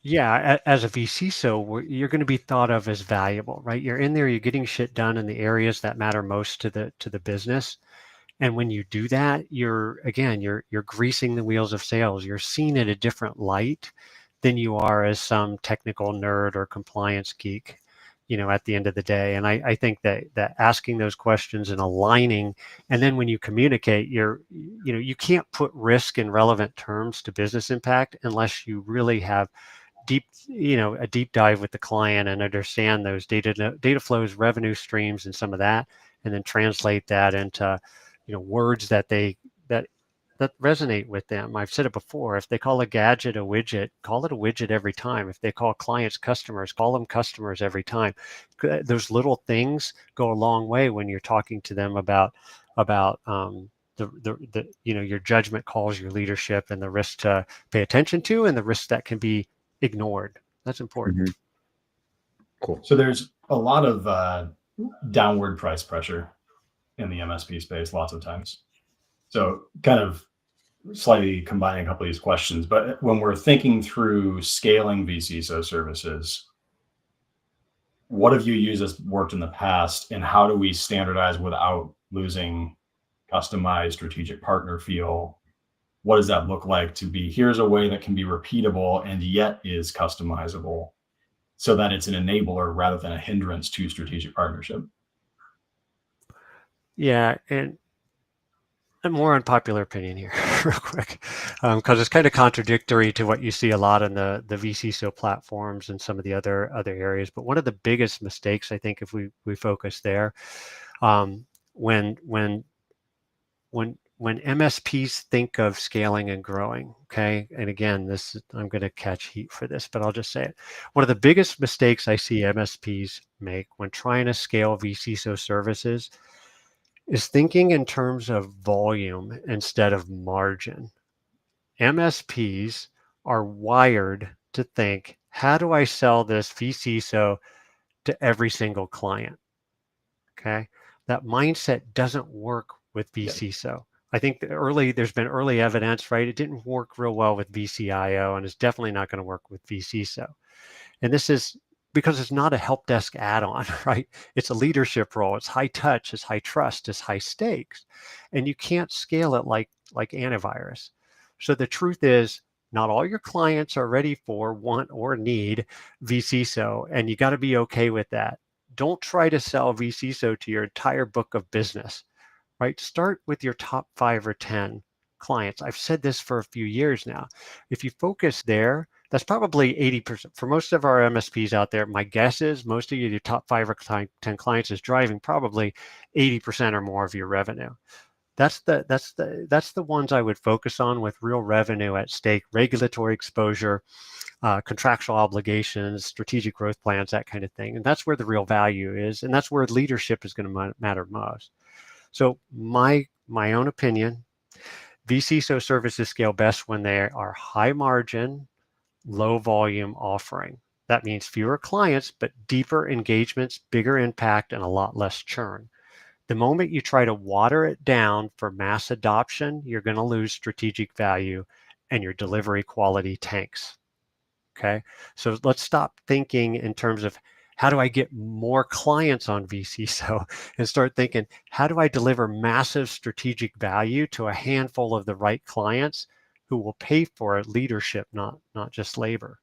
Yeah, as a vCISO, you're going to be thought of as valuable, right? You're in there, you're getting shit done in the areas that matter most to the business. And when you do that, you're greasing the wheels of sales. You're seen in a different light than you are as some technical nerd or compliance geek, at the end of the day. And I think that asking those questions and aligning, and then when you communicate, you can't put risk in relevant terms to business impact unless you really have a deep dive with the client and understand those data flows, revenue streams, and some of that, and then translate that into, words that resonate with them. I've said it before. If they call a gadget a widget, call it a widget every time. If they call clients customers, call them customers every time. Those little things go a long way when you're talking to them about your judgment calls, your leadership, and the risks to pay attention to, and the risks that can be ignored. That's important. Cool. So there's a lot of downward price pressure in the MSP space lots of times. So kind of slightly combining a couple of these questions, but when we're thinking through scaling vCISO services, what have you used that's worked in the past, and how do we standardize without losing customized strategic partner feel? What does that look like to be, here's a way that can be repeatable and yet is customizable, so that it's an enabler rather than a hindrance to strategic partnership? Yeah, and a more unpopular opinion here, real quick, because it's kind of contradictory to what you see a lot in the vCISO platforms and some of the other areas. But one of the biggest mistakes, I think, if we focus there, when MSPs think of scaling and growing, okay, and again, I'm going to catch heat for this, but I'll just say it. One of the biggest mistakes I see MSPs make when trying to scale vCISO services is thinking in terms of volume instead of margin. MSPs are wired to think, how do I sell this vCISO to every single client? Okay, that mindset doesn't work with vCISO. I think there's been early evidence, right? It didn't work real well with vCIO, and it's definitely not going to work with vCISO. And this is because it's not a help desk add-on, right? It's a leadership role. It's high touch, it's high trust, it's high stakes, and you can't scale it like antivirus. So the truth is, not all your clients are ready for, want, or need vCISO, and you got to be okay with that. Don't try to sell vCISO to your entire book of business, right? Start with your top 5 or 10 clients. I've said this for a few years now. If you focus there, that's probably 80%. For most of our MSPs out there, my guess is most of your top 5 or 10 clients is driving probably 80% or more of your revenue. That's the ones I would focus on with real revenue at stake, regulatory exposure, contractual obligations, strategic growth plans, that kind of thing. And that's where the real value is. And that's where leadership is going to matter most. So my own opinion, vCISO services scale best when they are high margin, low volume offering. That means fewer clients, but deeper engagements, bigger impact, and a lot less churn. The moment you try to water it down for mass adoption, you're going to lose strategic value and your delivery quality tanks. Okay, so let's stop thinking in terms of how do I get more clients on vCISO and start thinking, how do I deliver massive strategic value to a handful of the right clients who will pay for leadership, not just labor.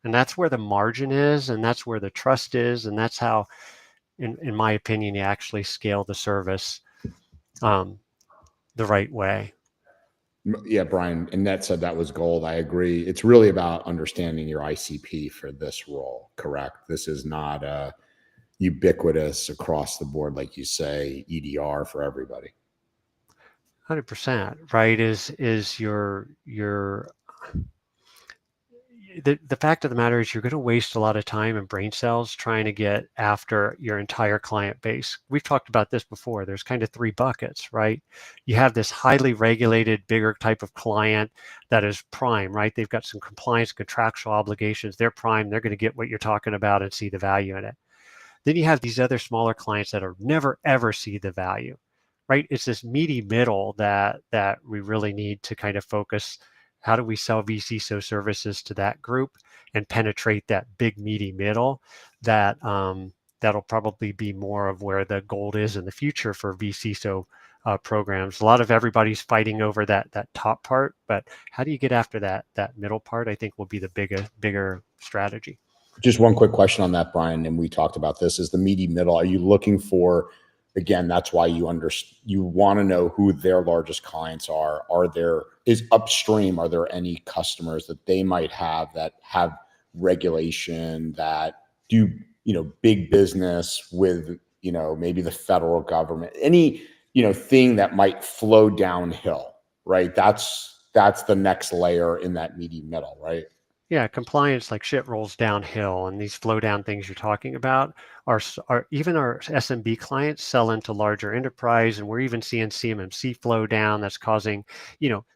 And that's where the margin is, and that's where the trust is, and that's how, in my opinion, you actually scale the service the right way. Yeah, Brian, Annette said that was gold. I agree. It's really about understanding your ICP for this role, correct? This is not a ubiquitous across the board, like you say, EDR for everybody. 100%, right? Is the fact of the matter is you're going to waste a lot of time and brain cells trying to get after your entire client base. We've talked about this before. There's kind of 3 buckets, right? You have this highly regulated, bigger type of client that is prime, right? They've got some compliance, contractual obligations. They're prime. They're going to get what you're talking about and see the value in it. Then you have these other smaller clients that are never, ever see the value, right? It's this meaty middle that we really need to kind of focus. How do we sell vCISO services to that group and penetrate that big meaty middle that'll probably be more of where the gold is in the future for vCISO programs. A lot of everybody's fighting over that top part, but how do you get after that middle part? I think will be the bigger strategy. Just one quick question on that, Brian, and we talked about this, is the meaty middle. Are you looking for, again, that's why you want to know who their largest clients are. Is upstream, are there any customers that they might have that have regulation, that do, big business with, maybe the federal government, any, thing that might flow downhill, right? That's the next layer in that meaty middle, right? Yeah, compliance, like shit rolls downhill, and these flow down things you're talking about are even our SMB clients sell into larger enterprise, and we're even seeing CMMC flow down. That's causing,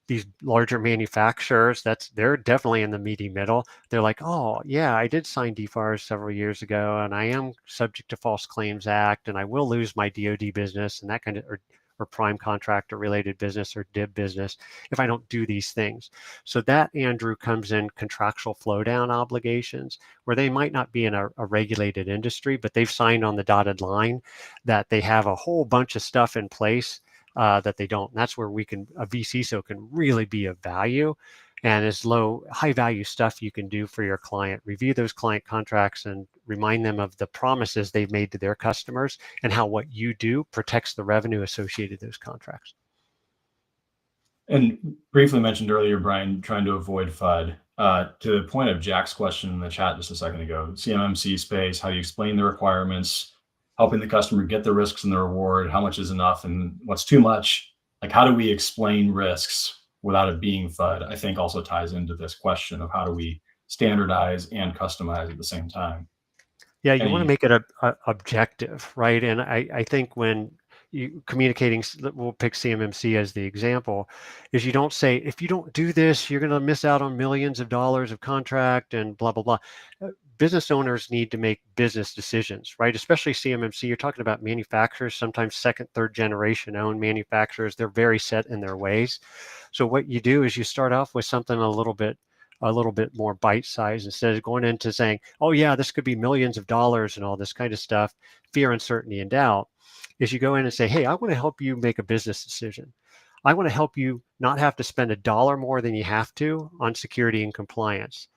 these larger manufacturers. They're definitely in the meaty middle. They're like, oh yeah, I did sign DFARS several years ago, and I am subject to False Claims Act, and I will lose my DoD business and that kind of or prime contractor related business or DIB business if I don't do these things. So that, Andrew, comes in contractual flow down obligations where they might not be in a regulated industry, but they've signed on the dotted line that they have a whole bunch of stuff in place that they don't. And that's where a vCISO can really be of value. And is high value stuff you can do for your client. Review those client contracts and remind them of the promises they've made to their customers and how what you do protects the revenue associated with those contracts. And briefly mentioned earlier, Brian, trying to avoid FUD. To the point of Jack's question in the chat just a second ago, CMMC space, how do you explain the requirements, helping the customer get the risks and the reward, how much is enough and what's too much? Like, how do we explain risks without it being FUD? I think also ties into this question of how do we standardize and customize at the same time. Yeah, you want to make it objective, right? And I think when you communicating, we'll pick CMMC as the example, is you don't say, if you don't do this, you're going to miss out on millions of dollars of contract and blah, blah, blah. Business owners need to make business decisions, right? Especially CMMC, you're talking about manufacturers, sometimes second, third generation owned manufacturers. They're very set in their ways. So what you do is you start off with something a little bit more bite size instead of going into saying, oh yeah, this could be millions of dollars and all this kind of stuff, fear, uncertainty, and doubt, is you go in and say, hey, I want to help you make a business decision. I want to help you not have to spend $1 more than you have to on security and compliance.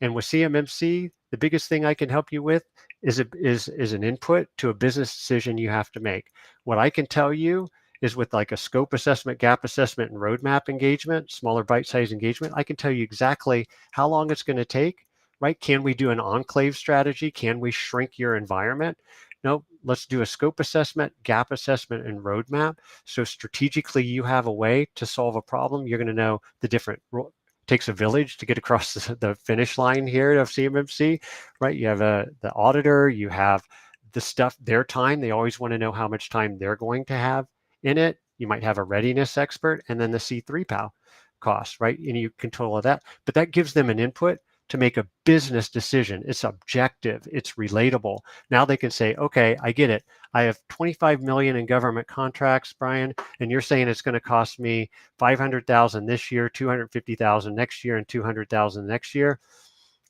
And with CMMC, the biggest thing I can help you with is an input to a business decision you have to make. What I can tell you is with like a scope assessment, gap assessment, and roadmap engagement, smaller bite-sized engagement, I can tell you exactly how long it's going to take, right? Can we do an enclave strategy? Can we shrink your environment? No, let's do a scope assessment, gap assessment, and roadmap. So strategically, you have a way to solve a problem. You're going to know the different takes a village to get across the finish line here of CMMC, right? You have the auditor, you have the stuff, their time. They always want to know how much time they're going to have in it. You might have a readiness expert, and then the C3 PAL cost, right? And you control all that, but that gives them an input to make a business decision. It's objective, it's relatable. Now they can say, okay, I get it. I have 25 million in government contracts, Brian, and you're saying it's going to cost me 500,000 this year, 250,000 next year, and 200,000 next year.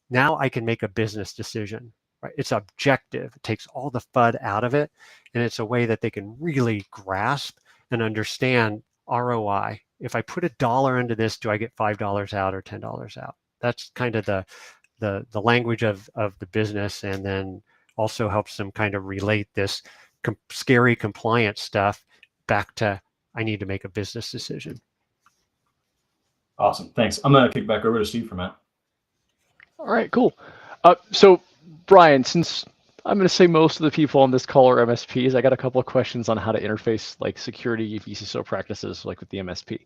Now I can make a business decision, right? It's objective. It takes all the FUD out of it, and it's a way that they can really grasp and understand ROI. If I put $1 into this, do I get $5 out or $10 out? That's kind of the language of the business, and then also helps them kind of relate this scary compliance stuff back to, I need to make a business decision. Awesome, thanks. I'm going to kick back over to Steve for Matt. All right, cool. So Brian, since I'm going to say most of the people on this call are MSPs, I got a couple of questions on how to interface like security vCISO practices like with the MSP.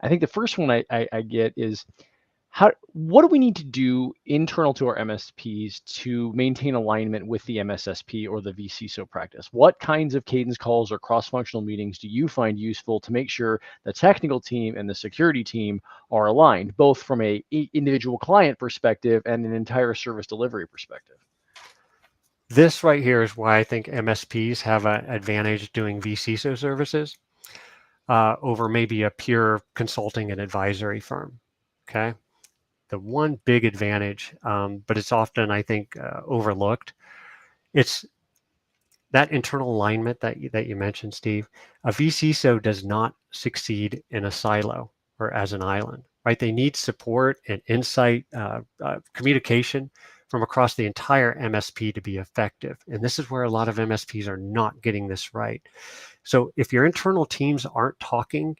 I think the first one I get is, what do we need to do internal to our MSPs to maintain alignment with the MSSP or the vCISO practice? What kinds of cadence calls or cross-functional meetings do you find useful to make sure the technical team and the security team are aligned, both from a individual client perspective and an entire service delivery perspective? This right here is why I think MSPs have an advantage doing vCISO services over maybe a pure consulting and advisory firm, okay? The one big advantage, but it's often, I think, overlooked, it's that internal alignment that you mentioned, Steve, a vCISO does not succeed in a silo or as an island, right? They need support and insight, communication from across the entire MSP to be effective. And this is where a lot of MSPs are not getting this right. So if your internal teams aren't talking,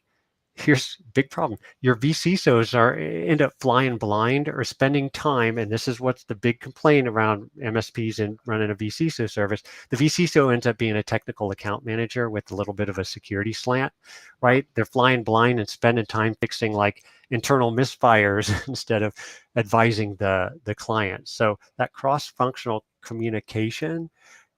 here's a big problem. Your vCISOs end up flying blind or spending time, and this is what's the big complaint around MSPs and running a vCISO service. The vCISO ends up being a technical account manager with a little bit of a security slant, right? They're flying blind and spending time fixing like internal misfires instead of advising the client. So that cross-functional communication,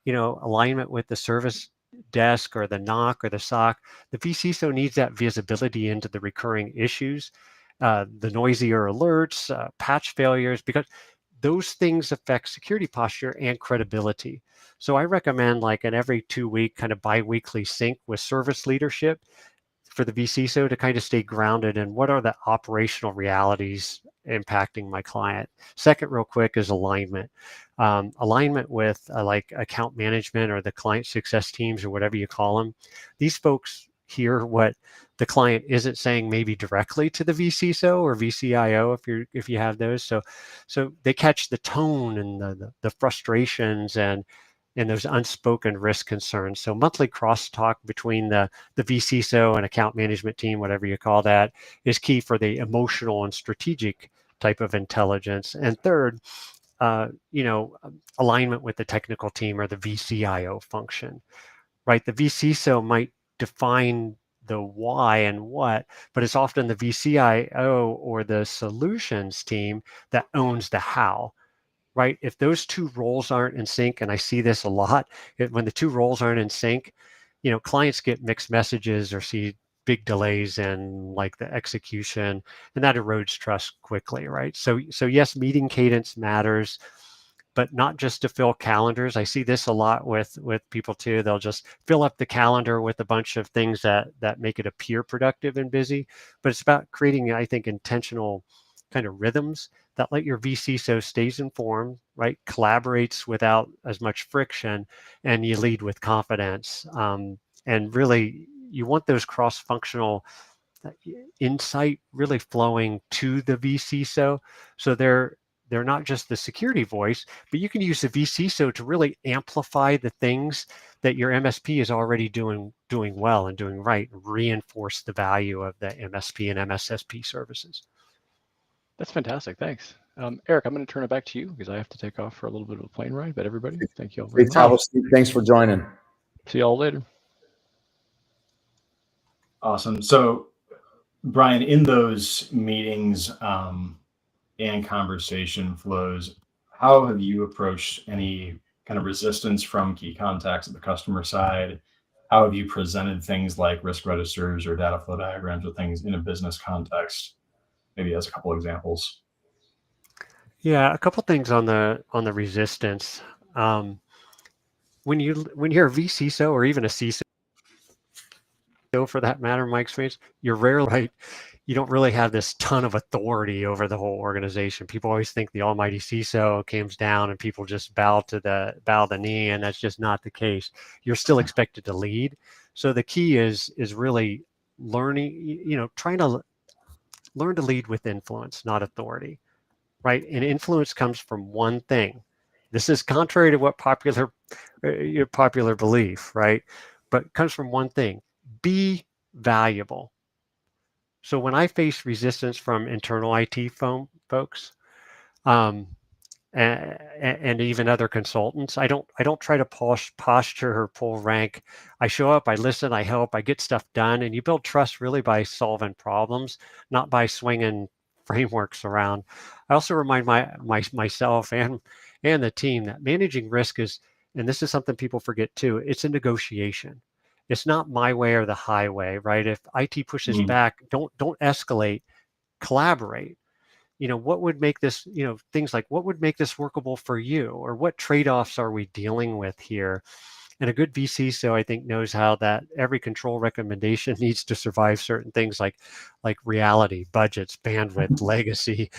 alignment with the service desk or the NOC or the SOC, the vCISO needs that visibility into the recurring issues, the noisier alerts, patch failures, because those things affect security posture and credibility. So I recommend like an every 2-week kind of bi-weekly sync with service leadership for the vCISO to kind of stay grounded in what are the operational realities impacting my client. Second, real quick, is alignment. Alignment with like account management or the client success teams or whatever you call them. These folks hear what the client isn't saying maybe directly to the vCISO or vCIO if you have those. So they catch the tone and the frustrations and those unspoken risk concerns. So monthly crosstalk between the vCISO and account management team, whatever you call that, is key for the emotional and strategic type of intelligence. And third, alignment with the technical team or the vCIO function, right? The vCISO might define the why and what, but it's often the vCIO or the solutions team that owns the how. Right? If those two roles aren't in sync, and I see this a lot, when the two roles aren't in sync, clients get mixed messages or see big delays in like the execution, and that erodes trust quickly, right? So yes, meeting cadence matters, but not just to fill calendars. I see this a lot with people too. They'll just fill up the calendar with a bunch of things that make it appear productive and busy, but it's about creating, I think, intentional kind of rhythms that let your vCISO stays informed, right? Collaborates without as much friction, and you lead with confidence. And really, you want those cross-functional insight really flowing to the vCISO, so they're not just the security voice, but you can use the vCISO to really amplify the things that your MSP is already doing well and doing right, reinforce the value of the MSP and MSSP services. That's fantastic. Thanks. Eric, I'm going to turn it back to you because I have to take off for a little bit of a plane ride. But everybody, thank you all very much. Thanks for joining. See you all later. Awesome. So, Brian, in those meetings and conversation flows, how have you approached any kind of resistance from key contacts at the customer side? How have you presented things like risk registers or data flow diagrams or things in a business context? Maybe as a couple examples. Yeah, a couple things on the resistance. When you're a vCISO or even a CISO, for that matter, in my experience, you're rarely right. You don't really have this ton of authority over the whole organization. People always think the almighty CISO comes down and people just bow the knee, and that's just not the case. You're still expected to lead. So the key is really learning, trying to learn to lead with influence, not authority, right? And influence comes from one thing. This is contrary to what your popular belief, right? But it comes from one thing: be valuable. So when I face resistance from internal IT folks, and even other consultants, I don't try to posture or pull rank. I show up, I listen, I help, I get stuff done, and you build trust really by solving problems, not by swinging frameworks around. I also remind myself and the team that managing risk is, and this is something people forget too, it's a negotiation. It's not my way or the highway, right? If IT pushes back, don't escalate, collaborate. What would make this, things like what would make this workable for you, or what trade-offs are we dealing with here? And a good vCISO, I think, knows how that every control recommendation needs to survive certain things like reality, budgets, bandwidth, legacy,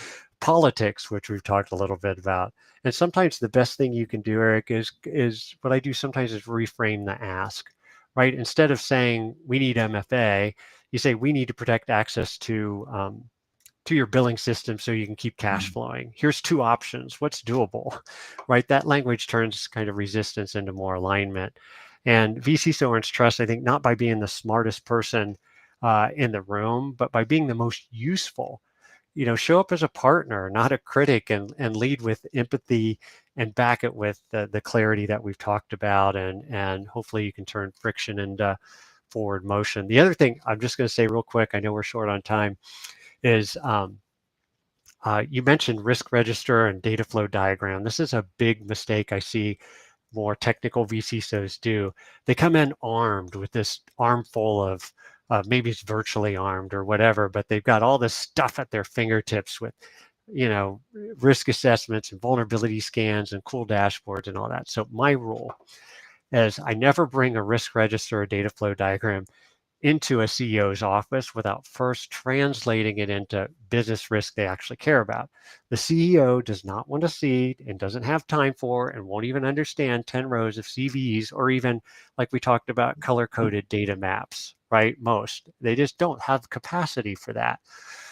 politics, which we've talked a little bit about. And sometimes the best thing you can do, Eric, is what I do sometimes is reframe the ask, right? Instead of saying we need MFA, you say we need to protect access to your billing system so you can keep cash flowing. Here's two options. What's doable, right? That language turns kind of resistance into more alignment. And vCISO earns trust, I think, not by being the smartest person in the room, but by being the most useful. Show up as a partner, not a critic, and lead with empathy and back it with the clarity that we've talked about. And hopefully you can turn friction into forward motion. The other thing I'm just going to say real quick, I know we're short on time, is you mentioned risk register and data flow diagram. This is a big mistake I see more technical vCISOs do. They come in armed with this armful of maybe it's virtually armed or whatever, but they've got all this stuff at their fingertips with, risk assessments and vulnerability scans and cool dashboards and all that. So my rule is I never bring a risk register or data flow diagram into a CEO's office without first translating it into business risk they actually care about. The CEO does not want to see and doesn't have time for and won't even understand 10 rows of CVs or even, like we talked about, color-coded data maps, right? Most. They just don't have capacity for that.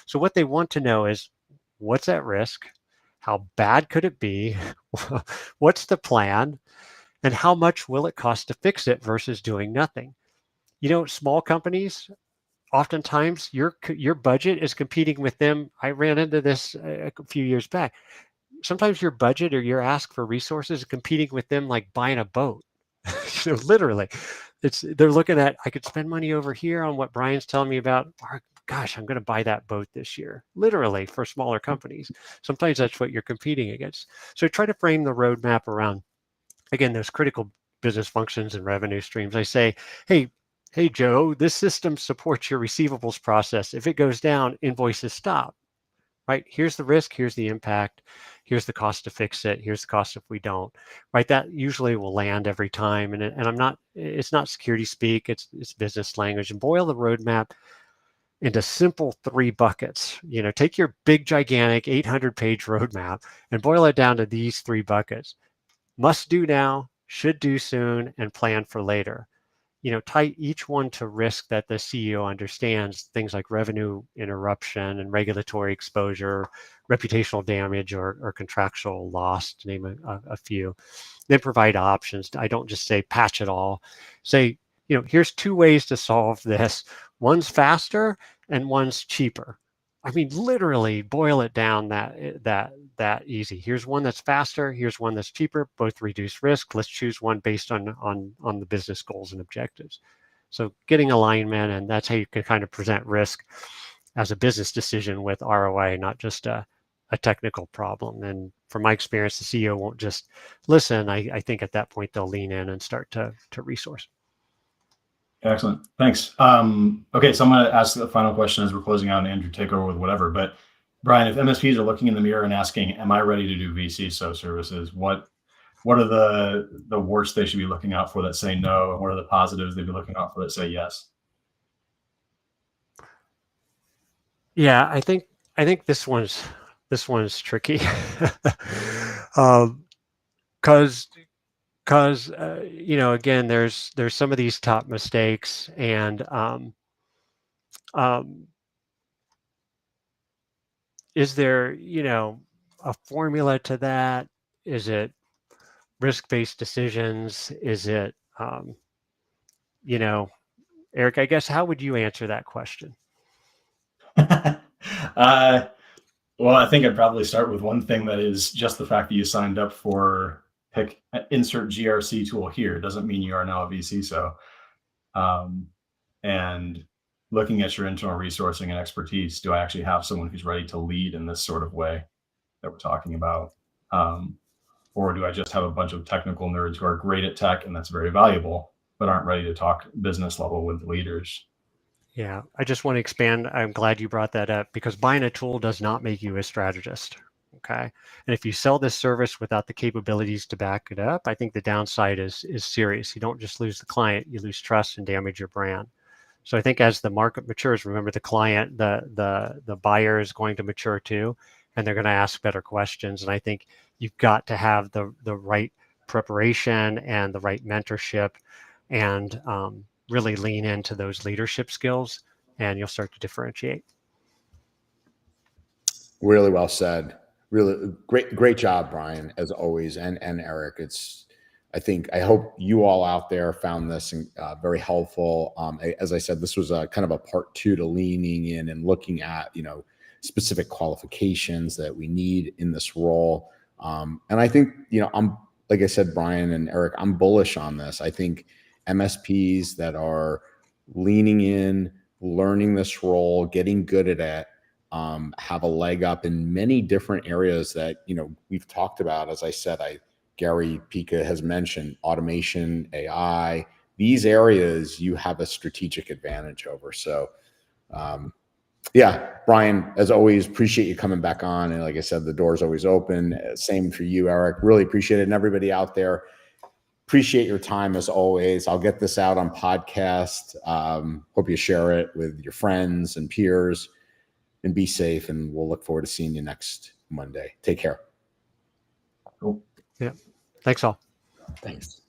So what they want to know is what's at risk? How bad could it be? What's the plan? And how much will it cost to fix it versus doing nothing? Small companies, oftentimes your budget is competing with them. I ran into this a few years back. Sometimes your budget or your ask for resources is competing with them like buying a boat. Literally, they're looking at, I could spend money over here on what Brian's telling me about. Or, gosh, I'm going to buy that boat this year. Literally, for smaller companies. Sometimes that's what you're competing against. So try to frame the roadmap around, again, those critical business functions and revenue streams. I say, hey, Joe, this system supports your receivables process. If it goes down, invoices stop, right? Here's the risk, here's the impact, here's the cost to fix it, here's the cost if we don't, right? That usually will land every time. And it's not security speak, it's business language. And boil the roadmap into simple 3 buckets. Take your big, gigantic 800-page roadmap and boil it down to these 3 buckets. Must do now, should do soon, and plan for later. Tie each one to risk that the CEO understands, things like revenue interruption and regulatory exposure, reputational damage, or contractual loss, to name a few. Then provide options. I don't just say patch it all. Say, here's 2 ways to solve this. One's faster and one's cheaper. I mean, literally boil it down that easy. Here's one that's faster. Here's one that's cheaper. Both reduce risk. Let's choose one based on the business goals and objectives. So getting alignment, and that's how you can kind of present risk as a business decision with ROI, not just a technical problem. And from my experience, the CEO won't just listen. I think at that point they'll lean in and start to resource. Excellent. Thanks. Okay, so I'm going to ask the final question as we're closing out, and Andrew, take over with whatever. But Brian, if MSPs are looking in the mirror and asking, am I ready to do vCISO services? What are the worst they should be looking out for that say no? And what are the positives they'd be looking out for that say yes? Yeah, I think this one's tricky. Because again, there's some of these top mistakes, and is there a formula to that? Is it risk-based decisions? Is it Eric? I guess how would you answer that question? Well, I think I'd probably start with one thing, that is just the fact that you signed up for insert GRC tool here doesn't mean you are now a vCISO. And looking at your internal resourcing and expertise, do I actually have someone who's ready to lead in this sort of way that we're talking about? Or do I just have a bunch of technical nerds who are great at tech, and that's very valuable, but aren't ready to talk business level with the leaders? Yeah, I just want to expand. I'm glad you brought that up, because buying a tool does not make you a strategist. Okay. And if you sell this service without the capabilities to back it up, I think the downside is serious. You don't just lose the client, you lose trust and damage your brand. So I think as the market matures, remember the client, the buyer is going to mature too. and they're going to ask better questions. And I think you've got to have the right preparation and the right mentorship, and really lean into those leadership skills, and you'll start to differentiate. Really well said. Really great job, Brian, as always, and Eric. I hope you all out there found this very helpful. As I said, this was a kind of a part 2 to leaning in and looking at, specific qualifications that we need in this role. And I think, like I said, Brian and Eric, I'm bullish on this. I think MSPs that are leaning in, learning this role, getting good at it, have a leg up in many different areas that, we've talked about. As I said, Gary Pica has mentioned automation, AI, these areas you have a strategic advantage over. So, Brian, as always, appreciate you coming back on. And like I said, the door's always open. Same for you, Eric. Really appreciate it. And everybody out there, appreciate your time as always. I'll get this out on podcast. Hope you share it with your friends and peers, and be safe. And we'll look forward to seeing you next Monday. Take care. Cool. Yeah. Thanks all. Thanks.